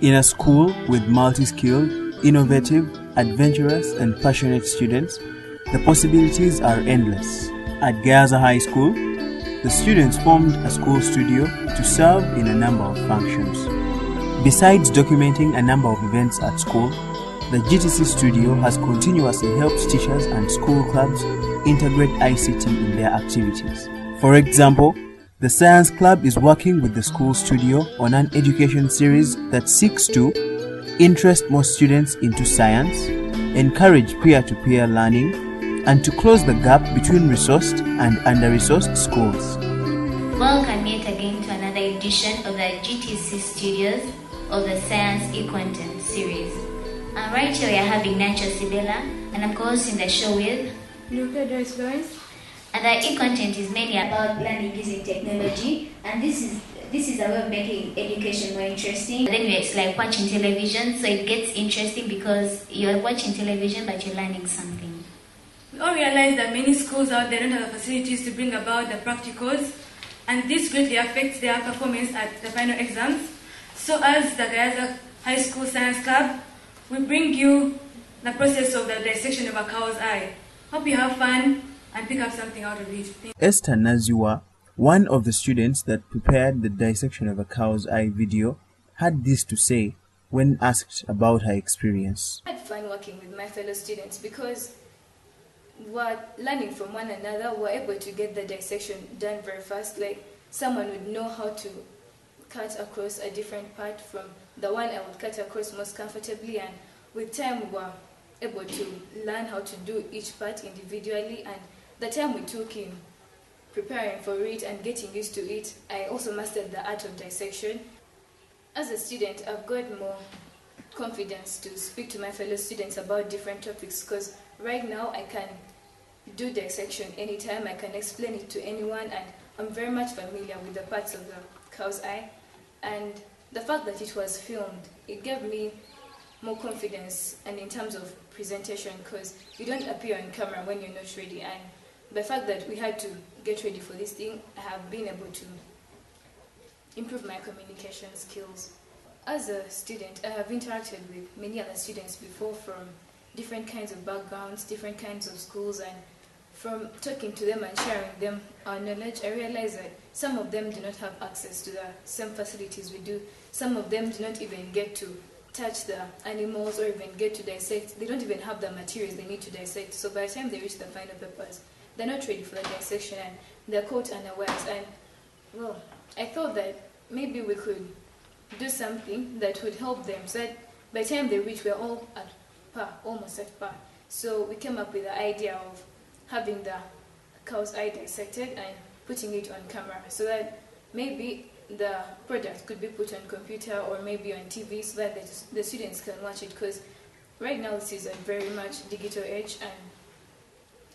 In a school with multi-skilled, innovative, adventurous and passionate students, the possibilities are endless. At Gaza High School, the students formed a school studio to serve in a number of functions. Besides documenting a number of events at school, the GTC Studio has continuously helped teachers and school clubs integrate ICT in their activities. For example, the Science Club is working with the school studio on an education series that seeks to interest more students into science, encourage peer-to-peer learning, and to close the gap between resourced and under-resourced schools. Welcome yet again to another edition of the GTC Studios of the Science e-content series. Right here we are having Nacho Sibela, and I'm co-hosting the show with Luca Florence. And the e-content is mainly about learning using technology, and this is a way of making education more interesting. Then it's like watching television, so it gets interesting because you're watching television but you're learning something. We all realize that many schools out there don't have the facilities to bring about the practicals, and this greatly affects their performance at the final exams. So as the Gaza High School Science Club, we bring you the process of the dissection of a cow's eye. Hope you have fun and pick up something out of it. Esther Naziwa, one of the students that prepared the dissection of a cow's eye video, had this to say when asked about her experience. I had fun working with my fellow students because we're learning from one another. We're able to get the dissection done very fast. Like someone would know how to cut across a different part from the one I would cut across most comfortably, and with time we were able to learn how to do each part individually, and the time we took in preparing for it and getting used to it, I also mastered the art of dissection. As a student, I've got more confidence to speak to my fellow students about different topics because right now I can do dissection anytime, I can explain it to anyone, and I'm very much familiar with the parts of the cow's eye. And the fact that it was filmed, it gave me more confidence and in terms of presentation because you don't appear on camera when you're not ready, and the fact that we had to get ready for this thing, I have been able to improve my communication skills. As a student, I have interacted with many other students before from different kinds of backgrounds, different kinds of schools, and from talking to them and sharing them our knowledge, I realized that some of them do not have access to the same facilities we do. Some of them do not even get to touch the animals or even get to dissect. They don't even have the materials they need to dissect. So by the time they reach the final papers, they're not ready for the dissection and they're caught unawares. And well, I thought that maybe we could do something that would help them so that by the time they reach, we're all at par, almost at par. So we came up with the idea of having the cow's eye dissected and putting it on camera so that maybe the product could be put on computer or maybe on TV so that the students can watch it, because right now this is a very much digital age, and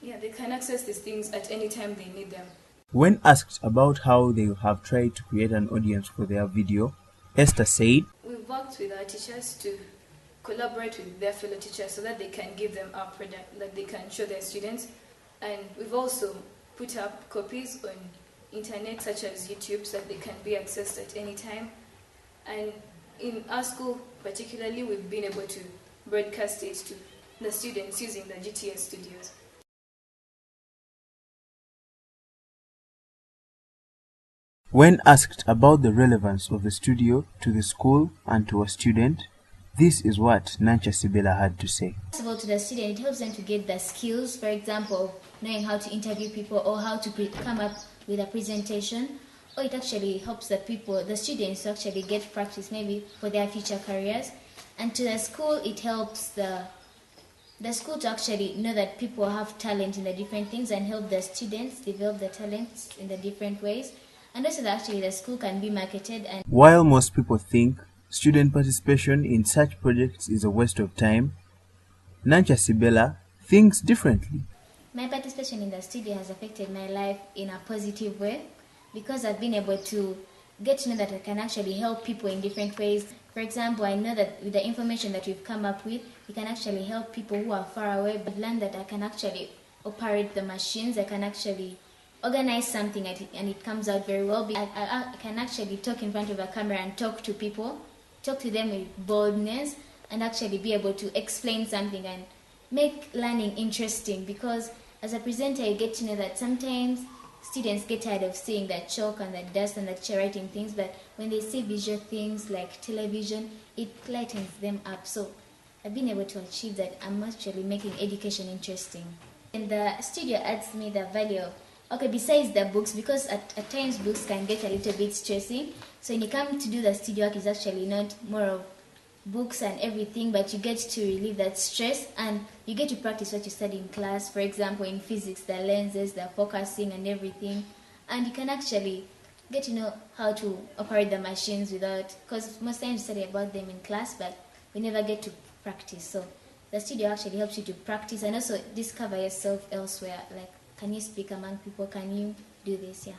yeah, they can access these things at any time they need them. When asked about how they have tried to create an audience for their video, Esther said, We've worked with our teachers to collaborate with their fellow teachers so that they can give them our product, that they can show their students, and we've also put up copies on internet such as YouTube so that they can be accessed at any time. And in our school particularly, we've been able to broadcast it to the students using the GTS Studios. When asked about the relevance of the studio to the school and to a student, this is what Nacho Sibela had to say. First of all, to the student, it helps them to get the skills, for example, knowing how to interview people or how to come up with a presentation, or it actually helps the students to actually get practice maybe for their future careers. And to the school, it helps the school to actually know that people have talent in the different things and help the students develop their talents in the different ways. And also that actually the school can be marketed. And while most people think student participation in such projects is a waste of time, Nacho Sibela thinks differently. My participation in the studio has affected my life in a positive way because I've been able to get to know that I can actually help people in different ways. For example, I know that with the information that we've come up with, we can actually help people who are far away, but learn that I can actually operate the machines, I can actually organize something and it comes out very well. I can actually talk in front of a camera and talk to people talk to them with boldness and actually be able to explain something and make learning interesting, because as a presenter you get to know that sometimes students get tired of seeing that chalk and that dust and that chair writing things, but when they see visual things like television, it lightens them up. So I've been able to achieve that. I'm actually making education interesting. And the studio adds me the value of, okay, besides the books, because at times books can get a little bit stressing. So when you come to do the studio work, it's actually not more of books and everything, but you get to relieve that stress and you get to practice what you study in class. For example, in physics, the lenses, the focusing and everything. And you can actually get to know how to operate the machines without, because most times you study about them in class, but we never get to practice. So the studio actually helps you to practice and also discover yourself elsewhere. Like, can you speak among people? Can you do this? Yeah.